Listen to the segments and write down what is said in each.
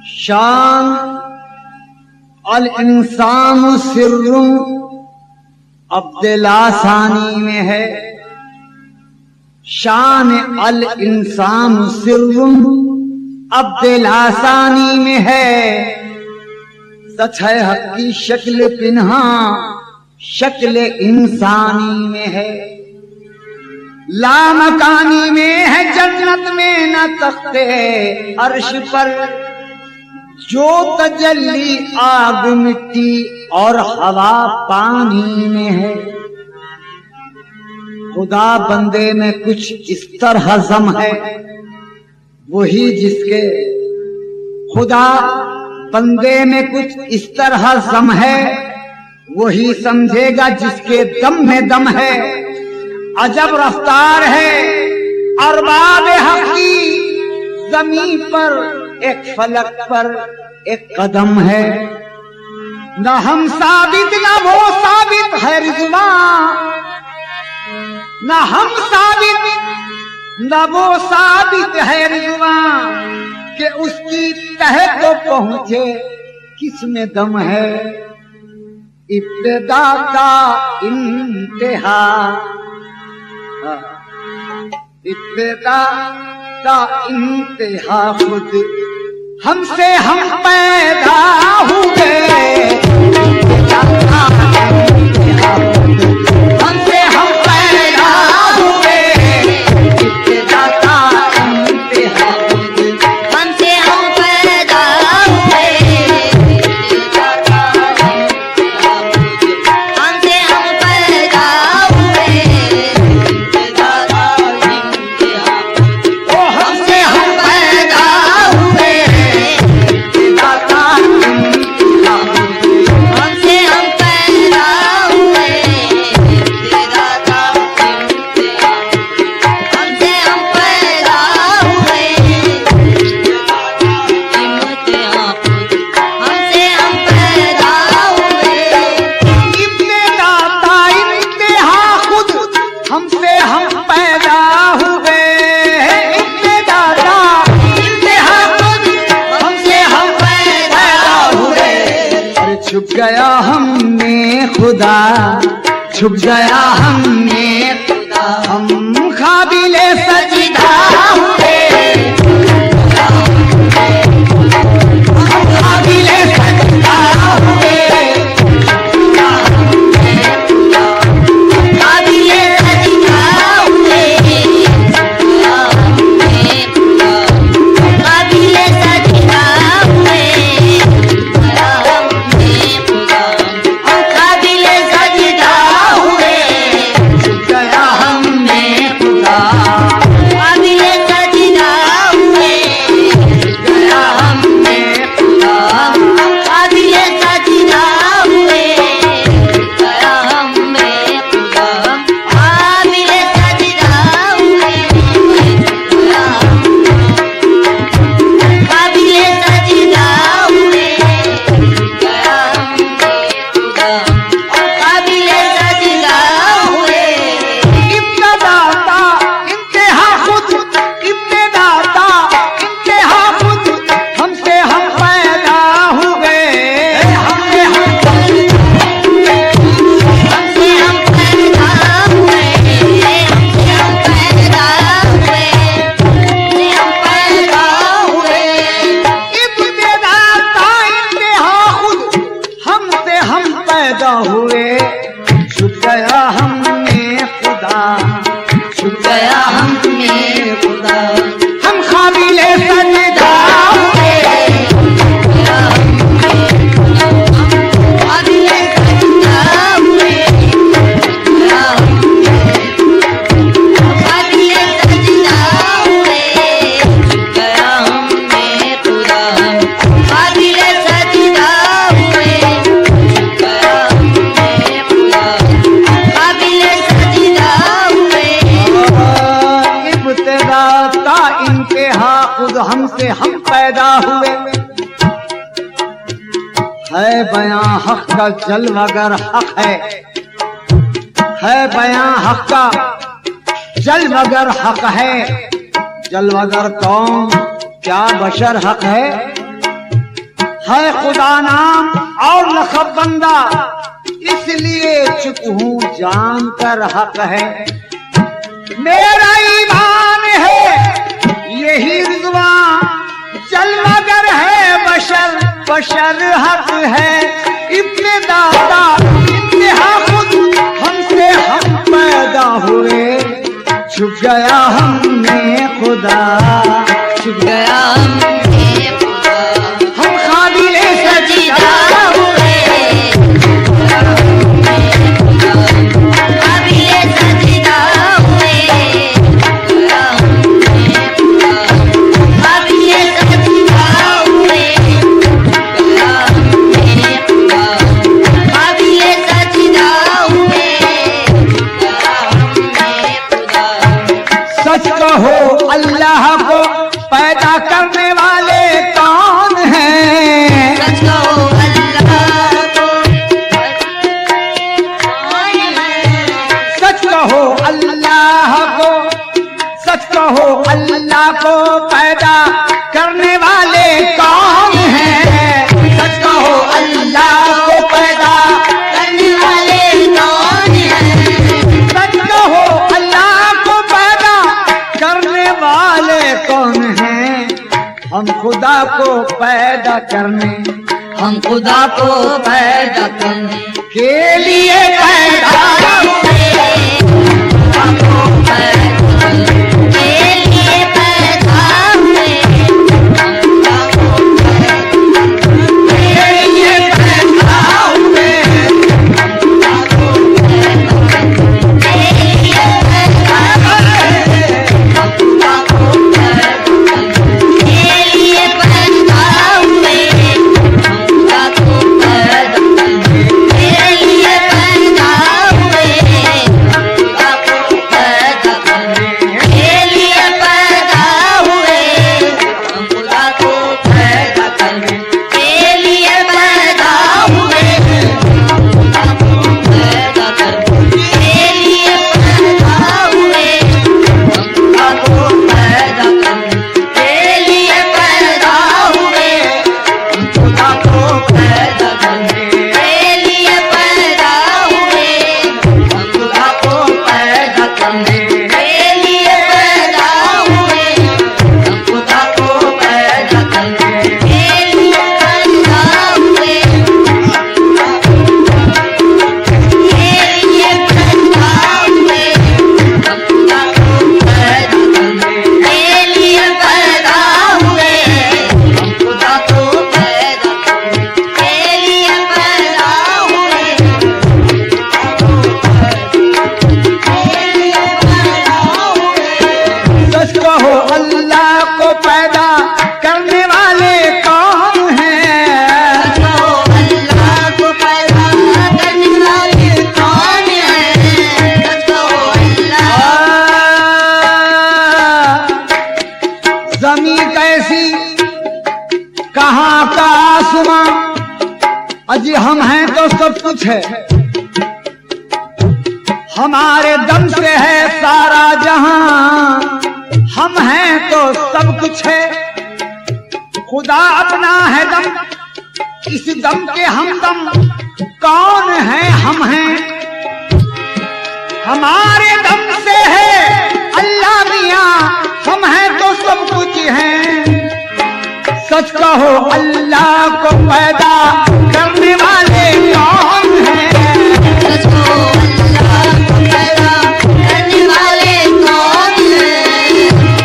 शान अल इंसान सिर्रुम अब्दुलासानी में है। शान अल इंसान सिर्रुम अब्दुलासानी में है। सच है हक की शक्ल पिन्हा शक्ल इंसानी में है। लामकानी में है जन्नत में न तख्ते अर्श पर, जो तजल्ली आग मिट्टी और हवा पानी में है। खुदा बंदे में कुछ इस तरह जम है, वही जिसके खुदा बंदे में कुछ इस तरह जम है, वही समझेगा जिसके दम में दम है। अजब रफ्तार है अरबाब हक की, जमीन पर एक फलक पर एक कदम है। न हम साबित न वो साबित है रिज़वान, न हम साबित न वो साबित है रिज़वान, कि उसकी तह को पहुंचे किसमें दम है। इब्तिदा का इंतहा, इब्तिदा का इंतहा खुद हमसे हम पैदा हुए। हमसे हम पैदा हुए, इब्तिदा का इंतहा खुद हमसे हम पैदा हुए। हमसे हम पैदा हुए, हमसे हम पैदा हुए। छुप गया हमने खुदा, छुप गया हमने खुदा, हम काबिले सजदा हुए। हम काबिले सजदा हुए, काबिले सजदा हुए, काबिले सजदा हुए। छुप गया हमने खुदा, छुप गया हमने खुदा, हम काबिले सजदा हुए। काबिले सजदा हुए, काबिले सजदा हुए। छुप गया हमने खुदा, काबिले सजदा हुए। खुद हमसे हम पैदा हुए। है बयां हक का जलवागर हक है बयां हक का जलवागर हक है। जलवागर कौन क्या बशर हक है। है खुदा नाम और लक़ब बंदा, इसलिए चुप हूँ जान कर हक है। मेरा ईमान है यही रिज़वान, चल मगर है बशर बशर हक है। इब्तिदा इंतहा खुद हमसे हम पैदा हुए, छुप गया हमने खुदा, छुप गया हमने खुदा, हम काबिले सजदा हुए, काबिले सजदा हुए, काबिले सजदा हुए, काबिले सजदा हुए। सच कहो अल्लाह को पैदा करने वाले कौन हैं? सच कहो अल्लाह को कौन है? सच कहो अल्लाह को, सच कहो अल्लाह को पैदा करने वाले कौन हैं? सच कहो अल्लाह को पैदा करने वाले कौन है? सच कहो अल्लाह को पैदा करने वाले कौन हैं? हम खुदा को पैदा करने, हम खुदा को पैदा करने के लिए पैदा हुए, हमको पैदा करने के लिए पैदा हुए, हम खुदा को के लिए पैदा हुए, हम खुदा को के लिए पैदा हुए, हम खुदा को पैदा के लिए पैदा हुए, हम खुदा को पैदा के लिए पैदा हुए, हम खुदा को पैदा के लिए पैदा हुए, हम खुदा को पैदा के लिए पैदा हुए, हम खुदा को पैदा के लिए पैदा हुए, हम खुदा को पैदा के लिए पैदा हुए, हम खुदा को पैदा के लिए पैदा हुए, हम खुदा को पैदा करने के लिए पैदा हुए, हम खुदा को पैदा करने के लिए पैदा हुए, के लिए पैदा हुए, हम खुदा को पैदा करने के लिए पैदा हुए, हम खुदा को पैदा करने के लिए पैदा हुए, सच कहो अल्लाह को पैदा करने वाले कौन हैं? सच कहो अल्लाह को पैदा करने वाले कौन है? सच कहो अल्लाह जमीन कैसी, कहाँ का आसमां, अजी हम हैं तो सब कुछ है, हमारे दम से है सारा जहां, हम हैं तो सब कुछ है, खुदा अपना है दम, इस दम के हमदम कौन है? हम हैं, हमारे दम से है अल्लाह मियां, हम हैं तो सब कुछ हैं। सच कहो अल्लाह को पैदा करने वाले कौन हैं? सच कहो अल्लाह को पैदा करने वाले कौन है?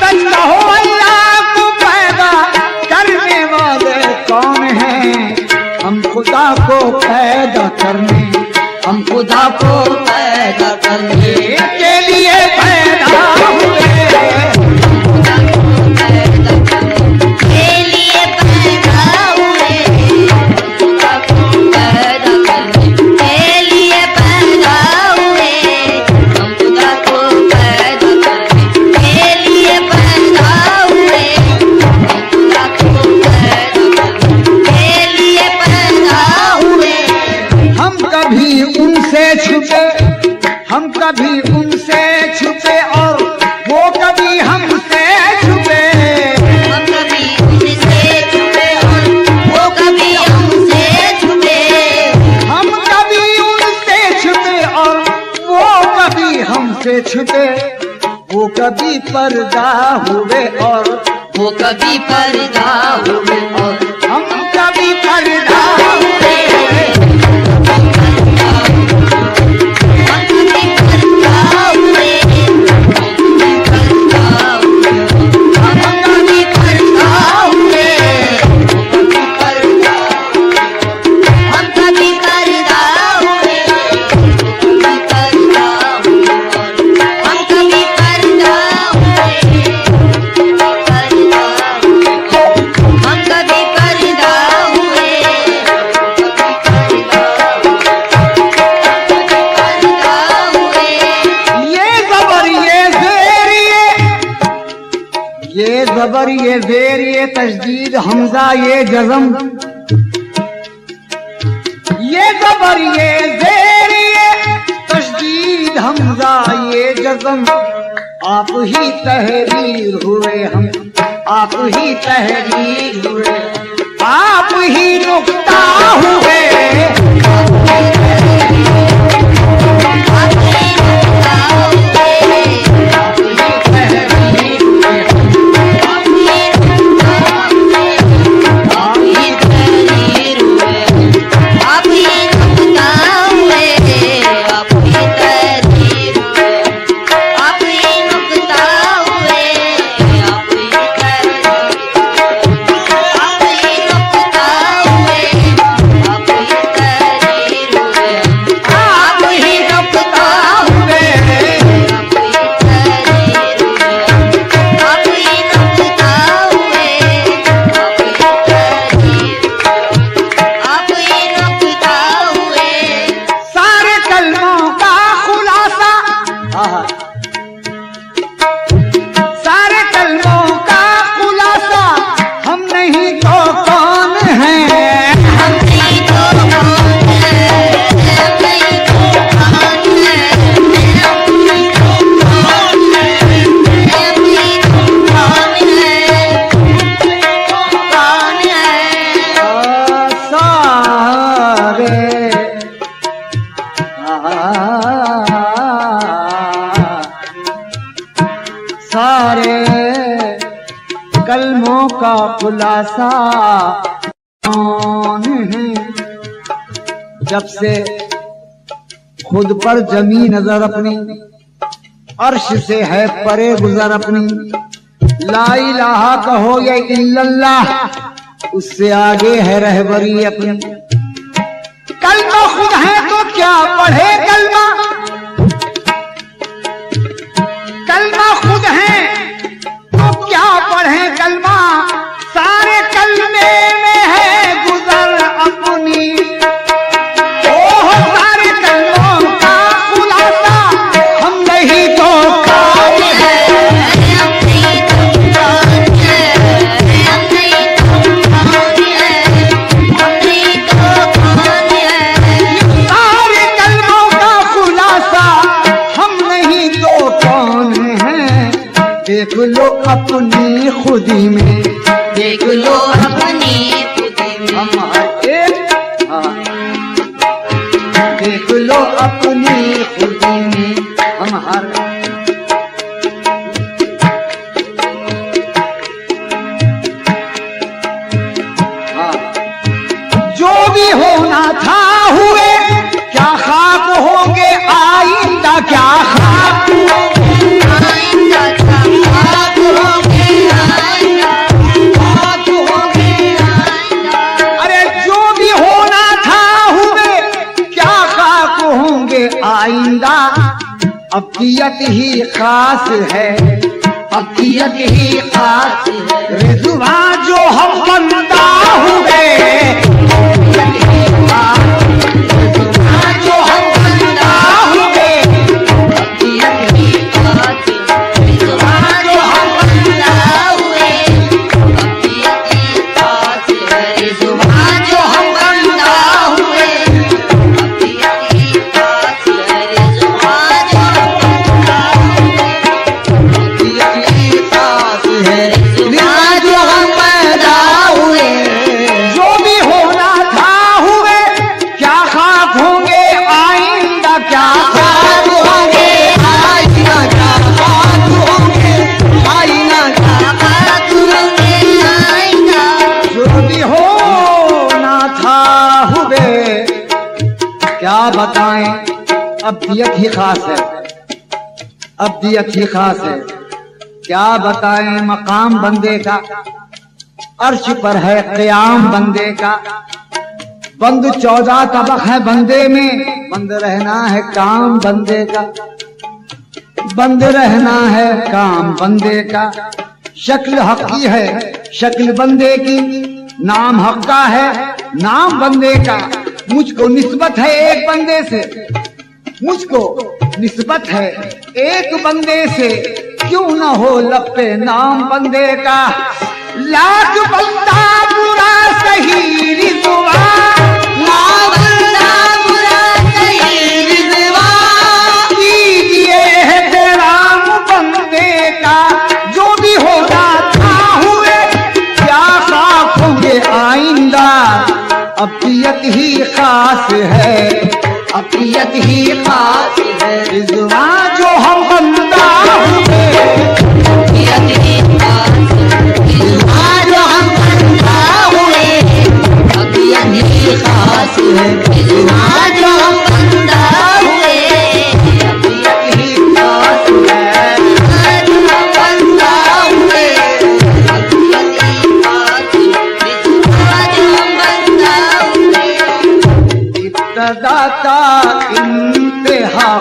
सच कहो अल्लाह को पैदा करने वाले कौन हैं? हम खुदा को पैदा करने, हम खुदा को पैदा करने के लिए पैदा हुए, खुदा को पैदा करने के लिए पैदा हुए, खुदा को पैदा करने के लिए पैदा हुए, हम खुदा को पैदा करने के लिए पैदा हुए, हम खुदा को पैदा करने के लिए पैदा हुए। हम कभी उनसे छुपे, हम कभी उनसे छुपे और वो कभी हमसे छुपे, हम कभी उनसे छुपे और वो कभी पर्दा हुए और वो कभी पर्दा हुए और हम कभी पर्दा हुए। ज़बर ये ज़ेर ये तशदीद हमजा ये जज़म, ये ज़बर ये ज़ेर ये तशदीद हमजा ये जज़म। आप ही तहरीर हुए हम, आप ही तहरीर हुए, आप ही नुक्ता हुए। सारे कलमों का खुलासा कौन है? जब से खुद पर जमी नजर अपनी, अर्श से है परे गुजर अपनी। ला इलाहा कहो या इल्लल्लाह, उससे आगे है रहबरी अपनी। कलमा खुद है तो क्या पढ़े कलमा, कलमा खुद है तो क्या पढ़े कलमा। सारे कलमे में है गुजर अपनी। ओह सारे कलमों का खुलासा हम नहीं तो कौन है। सारे कलमों का खुलासा हम नहीं तो कौन है। देख लो अपनी खुदी में, देख लो अपनी खुदी में, हम हर एक, देख लो अपनी खुदी में हम हर। जो भी होना था हुए, क्या खाक होंगे आइंदा, क्या खाक आइंदा क्या खाक होंगे आइंदा, खाक होंगे आइंदा। अरे जो भी होना था हुए, क्या खाक होंगे आइंदा। अब्दियत ही खास है, अब्दियत ही खास है। रिज़वा जो हम बंदा हुए, जो हम बंदा हुए, अब्दियत ही खास है, रिज़वा जो हम बंदा हुए। अब्दियत ही खास है, रिज़वा जो हम बंदा हुए। अब्दियत ही खास है, रिज़वा जो हम बंदा हुए। अब्दियत ही खास है, रिज़वा जो हम पैदा हुए। बताएं, अब्दियत ही खास है, अब्दियत ही खास है। क्या बताएं मकाम बंदे का, अर्श पर है क़याम बंदे का। बंद 14 तबक है बंदे में, बंद रहना है काम बंदे का, बंद रहना है काम बंदे का। शक्ल हक की है शक्ल बंदे की, नाम हक का है नाम बंदे का। मुझको निस्बत है एक बंदे से, मुझको निस्बत है एक बंदे से, क्यों न हो लब पे नाम बंदे का। लाख बंदा बुरा सही रिज़वा, ना बंदा बुरा सही रिज़वा, कीजिए एहतराम बंदे का। जो भी होगा था हुए, क्या खाक होंगे आइंदा। अब्दियत ही खास है, अब्दियत ही खास है, रिज़वा जो हम बंदा हुए। अब्दियत ही खास है, रिज़वा जो हम बंदा हुए। अब्दियत ही खास है, रिज़वा जो हम बंदा हुए। अब्दियत ही खास है, जो हम बंदा हुए। अब्दियत ही खास है, रिज़वा जो हम बंदा हुए। इब्तदा का इंतहा